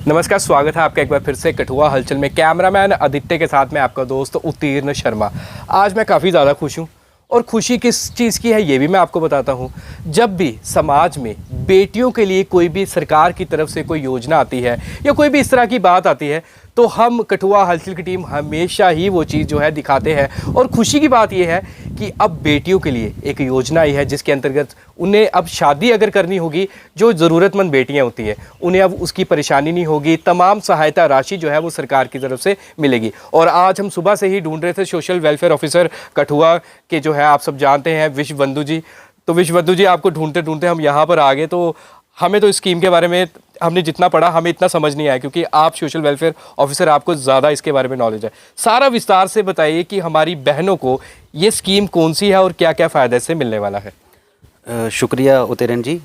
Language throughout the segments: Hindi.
नमस्कार, स्वागत है आपका एक बार फिर से कठुआ हलचल में। कैमरामैन आदित्य के साथ में आपका दोस्त उत्तीर्ण शर्मा। आज मैं काफ़ी ज़्यादा खुश हूँ और खुशी किस चीज़ की है ये भी मैं आपको बताता हूँ। जब भी समाज में बेटियों के लिए कोई भी सरकार की तरफ से कोई योजना आती है या कोई भी इस तरह की बात आती है तो हम कठुआ हलचल की टीम हमेशा ही वो चीज़ जो है दिखाते हैं। और खुशी की बात यह है कि अब बेटियों के लिए एक योजना आई है जिसके अंतर्गत उन्हें अब शादी अगर करनी होगी, जो ज़रूरतमंद बेटियां होती हैं उन्हें अब उसकी परेशानी नहीं होगी। तमाम सहायता राशि जो है वो सरकार की तरफ से मिलेगी। और आज हम सुबह से ही ढूंढ रहे थे सोशल वेलफेयर ऑफिसर कठुआ के, जो है आप सब जानते हैं, विश्व बंधु जी। तो विश्व बंधु जी, आपको ढूंढते ढूंढते हम यहाँ पर आ गए। तो हमें तो स्कीम के बारे में हमने जितना पढ़ा हमें इतना समझ नहीं आया, क्योंकि आप सोशल वेलफेयर ऑफिसर, आपको ज़्यादा इसके बारे में नॉलेज है। सारा विस्तार से बताइए कि हमारी बहनों को ये स्कीम कौन सी है और क्या क्या फ़ायदा इससे मिलने वाला है। शुक्रिया उत्तीर्ण जी।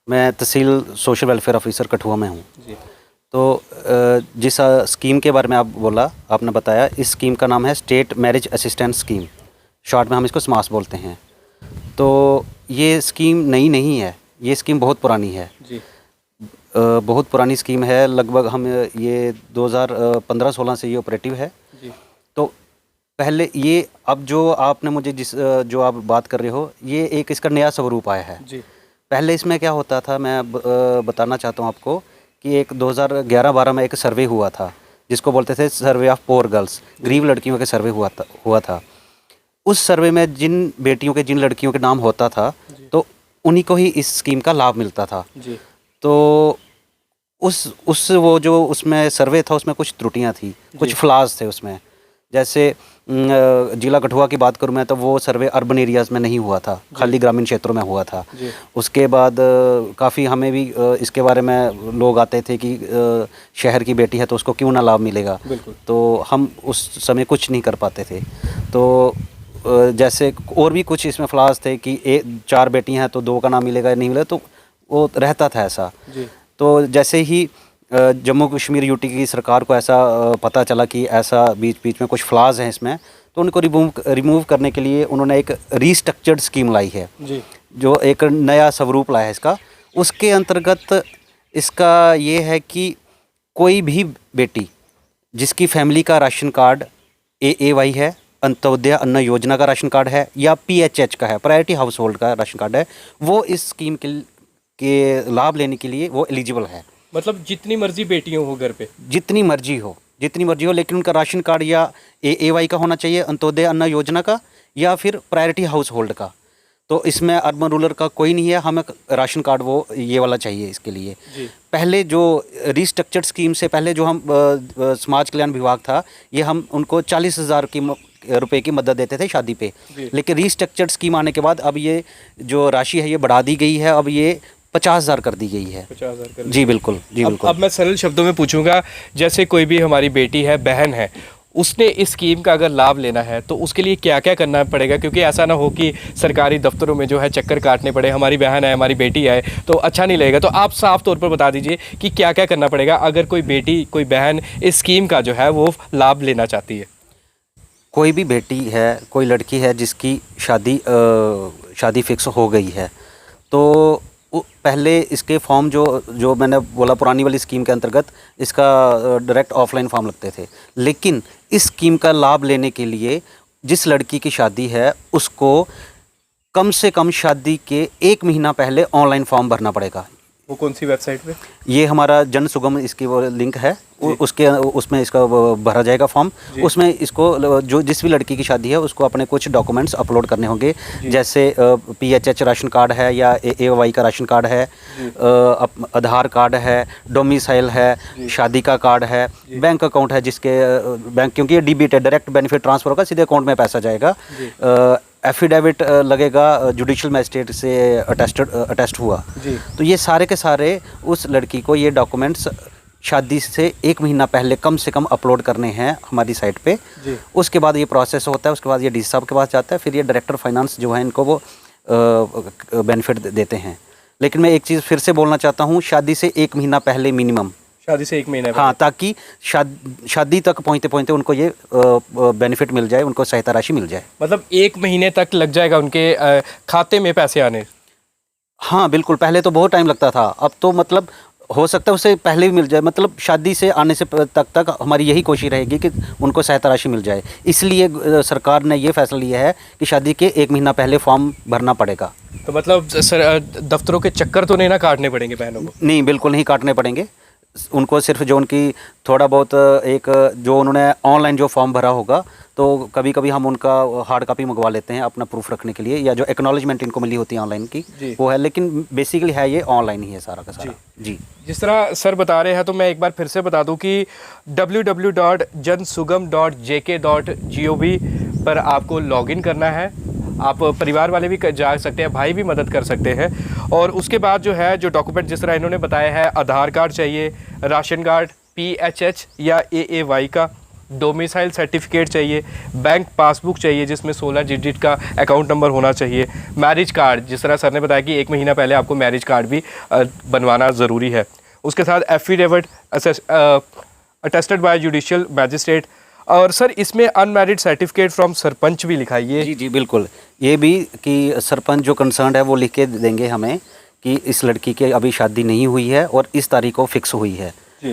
मैं तहसील सोशल वेलफेयर ऑफिसर कठुआ में हूँ जी। तो जिस स्कीम के बारे में आपने बताया, इस स्कीम का नाम है state marriage assistance scheme, short में हम इसको स्मास बोलते हैं। तो ये स्कीम नई नहीं है, ये स्कीम बहुत पुरानी है जी। बहुत पुरानी स्कीम है, लगभग हम ये 2015-16 से ये ऑपरेटिव है जी। तो पहले ये अब जो आपने मुझे जो आप बात कर रहे हो, ये एक इसका नया स्वरूप आया है जी। पहले इसमें क्या होता था, मैं बताना चाहता हूँ आपको कि एक 2011-12 में एक सर्वे हुआ था जिसको बोलते थे सर्वे ऑफ पोअर गर्ल्स, गरीब लड़कियों के सर्वे हुआ था। उस सर्वे में जिन बेटियों के, जिन लड़कियों के नाम होता था तो उन्हीं को ही इस स्कीम का लाभ मिलता था जी। तो उस वो जो उसमें सर्वे था उसमें कुछ त्रुटियां थी, कुछ फ्लॉज थे उसमें। जैसे जिला कठुआ की बात करूं मैं, तो वो सर्वे अर्बन एरियाज़ में नहीं हुआ था, खाली ग्रामीण क्षेत्रों में हुआ था। उसके बाद काफ़ी हमें भी इसके बारे में लोग आते थे कि शहर की बेटी है तो उसको क्यों ना लाभ मिलेगा, तो हम उस समय कुछ नहीं कर पाते थे। तो जैसे और भी कुछ इसमें फ्लॉज थे कि 4 बेटियां हैं तो 2 का नाम मिलेगा नहीं मिलेगा, तो वो रहता था ऐसा जी। तो जैसे ही जम्मू कश्मीर यूटी की सरकार को ऐसा पता चला कि ऐसा बीच बीच में कुछ फ्लॉज हैं इसमें, तो उनको रिमूव करने के लिए उन्होंने एक रीस्ट्रक्चर्ड स्कीम लाई है जी। जो एक नया स्वरूप लाया है इसका। उसके अंतर्गत इसका ये है कि कोई भी बेटी जिसकी फैमिली का राशन कार्ड AAY है, अंत्योदय अन्न योजना का राशन कार्ड है, या PHH का है, प्रायोरिटी हाउस होल्ड का राशन कार्ड है, वो इस स्कीम के लाभ लेने के लिए वो एलिजिबल है। मतलब जितनी मर्जी बेटियों हो घर पे, जितनी मर्जी हो, लेकिन उनका राशन कार्ड या AAY का होना चाहिए, अंत्योदय अन्न योजना का, या फिर प्रायोरिटी हाउस होल्ड का। तो इसमें अर्बन रूरल का कोई नहीं है, हमें राशन कार्ड वो ये वाला चाहिए इसके लिए जी। पहले जो रिस्ट्रक्चर्ड स्कीम से पहले जो हम समाज कल्याण विभाग था, ये हम उनको 40,000 रुपए की मदद देते थे शादी पे, लेकिन रिस्ट्रक्चर्ड स्कीम आने के बाद अब ये जो राशि है ये बढ़ा दी गई है, अब ये 50,000 कर दी गई है। 50,000 कर जी बिल्कुल जी बिल्कुल। अब मैं सरल शब्दों में पूछूंगा, जैसे कोई भी हमारी बेटी है, बहन है, उसने इस स्कीम का अगर लाभ लेना है तो उसके लिए क्या क्या करना पड़ेगा? क्योंकि ऐसा ना हो कि सरकारी दफ्तरों में जो है चक्कर काटने पड़े, हमारी बहन है, हमारी बेटी है, तो अच्छा नहीं लगेगा। तो आप साफ तौर पर बता दीजिए कि क्या क्या करना पड़ेगा अगर कोई बेटी, कोई बहन इस स्कीम का जो है वो लाभ लेना चाहती है। कोई भी बेटी है, कोई लड़की है जिसकी शादी फिक्स हो गई है, तो पहले इसके फॉर्म जो मैंने बोला पुरानी वाली स्कीम के अंतर्गत इसका डायरेक्ट ऑफलाइन फॉर्म लगते थे, लेकिन इस स्कीम का लाभ लेने के लिए जिस लड़की की शादी है उसको कम से कम शादी के 1 महीना पहले ऑनलाइन फॉर्म भरना पड़ेगा। वो कौन सी वेबसाइट पे? ये हमारा जन सुगम इसकी वो लिंक है, उसमें इसका भरा जाएगा फॉर्म। उसमें इसको जो जिस भी लड़की की शादी है उसको अपने कुछ डॉक्यूमेंट्स अपलोड करने होंगे, जैसे PHH राशन कार्ड है या AAY का राशन कार्ड है, आधार कार्ड है, डोमिसाइल है, शादी का कार्ड है, बैंक अकाउंट है जिसके बैंक, क्योंकि ये DBT है, डायरेक्ट बेनिफिट ट्रांसफ़र होगा, सीधे अकाउंट में पैसा जाएगा। एफिडेविट लगेगा जुडिशल मैजिस्ट्रेट से अटेस्ट हुआ जी। तो ये सारे के सारे उस लड़की को ये डॉक्यूमेंट्स शादी से 1 महीना पहले कम से कम अपलोड करने हैं हमारी साइट पे जी। उसके बाद ये प्रोसेस होता है, उसके बाद ये DC साहब के पास जाता है, फिर ये डायरेक्टर फाइनेंस जो है इनको वो बेनिफिट देते हैं। लेकिन मैं एक चीज़ फिर से बोलना चाहता हूँ, शादी से 1 महीना पहले मिनिमम, शादी से 1 महीना, हाँ, ताकि शादी तक पहुँचते उनको ये बेनिफिट मिल जाए, उनको सहायता राशि मिल जाए। मतलब 1 महीने तक लग जाएगा उनके खाते में पैसे आने? हाँ बिल्कुल, पहले तो बहुत टाइम लगता था, अब तो मतलब हो सकता है उससे पहले भी मिल जाए, मतलब शादी से आने से तक हमारी यही कोशिश रहेगी कि उनको सहायता राशि मिल जाए। इसलिए सरकार ने ये फैसला लिया है कि शादी के 1 महीना पहले फॉर्म भरना पड़ेगा। तो मतलब सर दफ्तरों के चक्कर तो नहीं ना काटने पड़ेंगे बहनों को? नहीं, बिल्कुल नहीं काटने पड़ेंगे। उनको सिर्फ जो उनकी थोड़ा बहुत एक जो उन्होंने ऑनलाइन जो फॉर्म भरा होगा, तो कभी कभी हम उनका हार्ड कॉपी मंगवा लेते हैं अपना प्रूफ रखने के लिए, या जो एक्नॉलेजमेंट इनको मिली होती है ऑनलाइन की वो है, लेकिन बेसिकली है ये ऑनलाइन ही है सारा का सारा। जी, जिस तरह सर बता रहे हैं, तो मैं एक बार फिर से बता दूं कि www.jansugam.jk.gov पर आपको लॉगिन करना है। आप परिवार वाले भी जा सकते हैं, भाई भी मदद कर सकते हैं। और उसके बाद जो है जो डॉक्यूमेंट जिस तरह इन्होंने बताया है, आधार कार्ड चाहिए, राशन कार्ड, PHH या AAY का, डोमिसाइल सर्टिफिकेट चाहिए, बैंक पासबुक चाहिए जिसमें 16 डिजिट का अकाउंट नंबर होना चाहिए, मैरिज कार्ड, जिस तरह सर ने बताया कि 1 महीना पहले आपको मैरिज कार्ड भी बनवाना ज़रूरी है। उसके साथ affidavit attested bye judicial magistrate. और सर इसमें अनमैरिड सर्टिफिकेट फ्रॉम सरपंच भी लिखा है ये? जी जी बिल्कुल, ये भी कि सरपंच जो कंसर्न है वो लिख के देंगे हमें कि इस लड़की के अभी शादी नहीं हुई है और इस तारीख को फिक्स हुई है जी,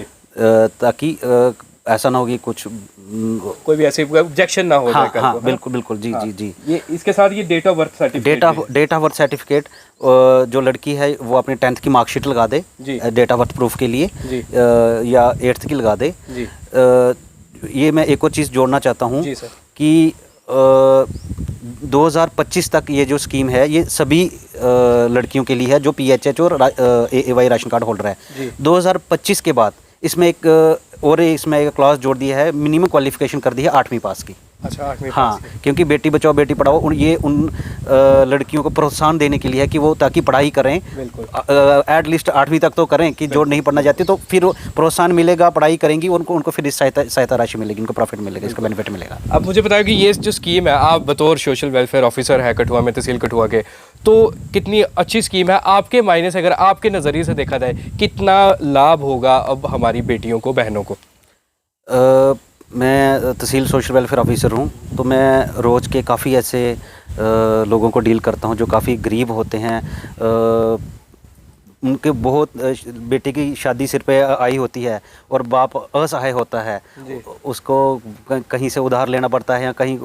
ताकि ऐसा ना हो कि कुछ कोई भी ऐसे ऑब्जेक्शन ना हो जाए। हाँ बिल्कुल बिल्कुल जी जी जी। ये इसके साथ ये date of birth certificate, date of birth certificate, जो लड़की है वो अपने 10th की मार्कशीट लगा दे डेट ऑफ बर्थ प्रूफ के लिए, या 8th की लगा दे जी। ये मैं एक और चीज़ जोड़ना चाहता हूँ कि 2025 तक ये जो स्कीम है ये सभी लड़कियों के लिए है जो PHH और AAY राशन कार्ड होल्डर है। 2025 के बाद इसमें इसमें एक क्लॉज जोड़ दिया है, मिनिमम क्वालिफिकेशन कर दी है 8वीं पास की। अच्छा, 8वीं हाँ, पास की। क्योंकि बेटी बचाओ बेटी पढ़ाओ उन लड़कियों को प्रोत्साहन देने के लिए है कि वो ताकि पढ़ाई करें, एट लीस्ट 8वीं तक तो करें, कि जो नहीं पढ़ना चाहती तो फिर प्रोत्साहन मिलेगा, पढ़ाई करेंगी, उनको फिर इस सहायता राशि मिलेगी, उनको प्रॉफिट मिलेगा, इसका बेनिफिट मिलेगा। अब मुझे बताया कि ये जो स्कीम है, आप बतौर सोशल वेलफेयर ऑफिसर है कठुआ में, तहसील कठुआ के, तो कितनी अच्छी स्कीम है आपके मायने से, अगर आपके नज़रिए से देखा जाए कितना लाभ होगा अब हमारी बेटियों को, बहनों को? मैं तहसील सोशल वेलफेयर ऑफिसर हूँ, तो मैं रोज़ के काफ़ी ऐसे लोगों को डील करता हूँ जो काफ़ी गरीब होते हैं। उनके बहुत बेटे की शादी सिर पे आई होती है और बाप असहाय होता है, उसको कहीं से उधार लेना पड़ता है या कहीं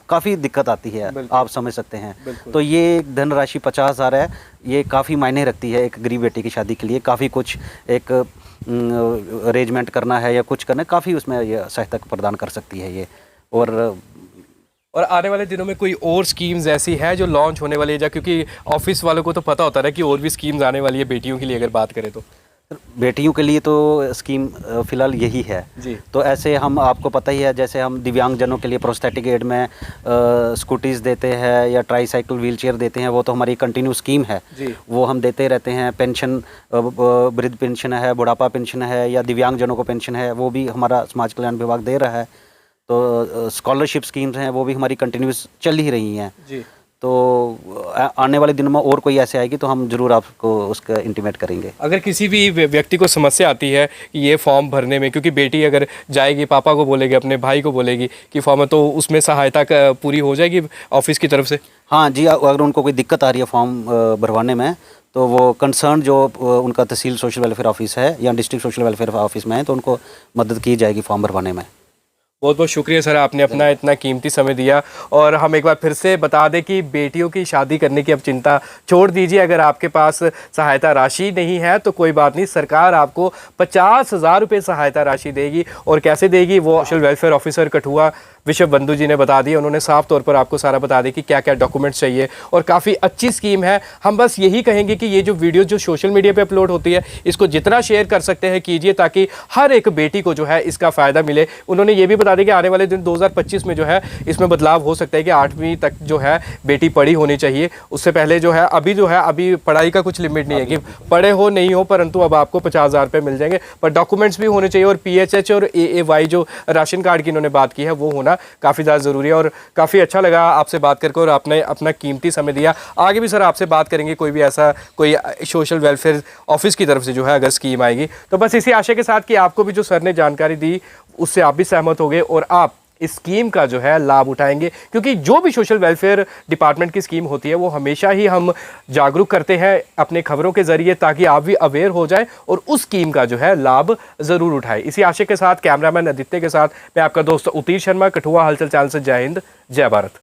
काफ़ी दिक्कत आती है, आप समझ सकते हैं। तो ये धनराशि 50,000 है, ये काफ़ी मायने रखती है एक गरीब बेटी की शादी के लिए। काफ़ी कुछ एक अरेंजमेंट करना है या कुछ करना है, काफ़ी उसमें ये सहायता प्रदान कर सकती है ये। और आने वाले दिनों में कोई और स्कीम्स ऐसी है जो लॉन्च होने वाली है, क्योंकि ऑफिस वालों को तो पता होता है कि और भी स्कीम्स आने वाली है बेटियों के लिए, अगर बात करें तो? बेटियों के लिए तो स्कीम फ़िलहाल यही है जी। तो ऐसे हम, आपको पता ही है, जैसे हम दिव्यांगजनों के लिए प्रोस्थेटिक एड में स्कूटीज़ देते हैं या ट्राईसाइकिल व्हीलचेयर देते हैं, वो तो हमारी कंटिन्यू स्कीम है जी। वो हम देते रहते हैं। पेंशन, वृद्ध पेंशन है, बुढ़ापा पेंशन है, या दिव्यांगजनों को पेंशन है, वो भी हमारा समाज कल्याण विभाग दे रहा है। तो स्कॉलरशिप स्कीम्स हैं वो भी हमारी कंटिन्यूस चल ही रही हैं जी। तो आने वाले दिनों में और कोई ऐसे आएगी तो हम ज़रूर आपको उसका इंटीमेट करेंगे। अगर किसी भी व्यक्ति को समस्या आती है ये फॉर्म भरने में, क्योंकि बेटी अगर जाएगी पापा को बोलेगी, अपने भाई को बोलेगी कि फॉर्म है, तो उसमें सहायता पूरी हो जाएगी ऑफिस की तरफ से? हाँ जी, अगर उनको कोई दिक्कत आ रही है फॉर्म भरवाने में, तो वो कंसर्न जो उनका तहसील सोशल वेलफेयर ऑफिस है या डिस्ट्रिक्ट सोशल वेलफेयर ऑफिस में है, तो उनको मदद की जाएगी फॉर्म भरवाने में। बहुत बहुत शुक्रिया सर, आपने अपना इतना कीमती समय दिया। और हम एक बार फिर से बता दें कि बेटियों की शादी करने की अब चिंता छोड़ दीजिए। अगर आपके पास सहायता राशि नहीं है तो कोई बात नहीं, सरकार आपको 50,000 रुपये सहायता राशि देगी। और कैसे देगी वो सोशल वेलफेयर ऑफिसर कठुआ विश्व बंधु जी ने बता दिया। उन्होंने साफ तौर पर आपको सारा बता दिया कि क्या क्या डॉक्यूमेंट्स चाहिए, और काफ़ी अच्छी स्कीम है। हम बस यही कहेंगे कि ये जो वीडियो जो सोशल मीडिया पे अपलोड होती है, इसको जितना शेयर कर सकते हैं कीजिए, ताकि हर एक बेटी को जो है इसका फ़ायदा मिले। उन्होंने ये भी बता दिया कि आने वाले दिन 2025 में जो है इसमें बदलाव हो सकता है कि 8वीं तक जो है बेटी पढ़ी होनी चाहिए। उससे पहले जो है अभी पढ़ाई का कुछ लिमिट नहीं है कि पढ़े हो नहीं हो, परंतु अब आपको 50,000 रुपये मिल जाएंगे। पर डॉक्यूमेंट्स भी होने चाहिए, और PHH और AAY जो राशन कार्ड की इन्होंने बात की है वो होना काफ़ी ज़्यादा ज़रूरी है। और काफ़ी अच्छा लगा आपसे बात करके, और आपने अपना कीमती समय दिया। आगे भी सर आपसे बात करेंगे, कोई भी ऐसा कोई सोशल वेलफेयर ऑफिस की तरफ से जो है अगर स्कीम आएगी तो। बस इसी आशा के साथ कि आपको भी जो सर ने जानकारी दी उससे आप भी सहमत हो गए और आप इस स्कीम का जो है लाभ उठाएंगे, क्योंकि जो भी सोशल वेलफेयर डिपार्टमेंट की स्कीम होती है वो हमेशा ही हम जागरूक करते हैं अपने खबरों के जरिए, ताकि आप भी अवेयर हो जाएं और उस स्कीम का जो है लाभ ज़रूर उठाएं। इसी आशय के साथ कैमरामैन आदित्य के साथ मैं आपका दोस्त उतीर शर्मा, कठुआ हलचल चैनल से। जय हिंद, जय भारत।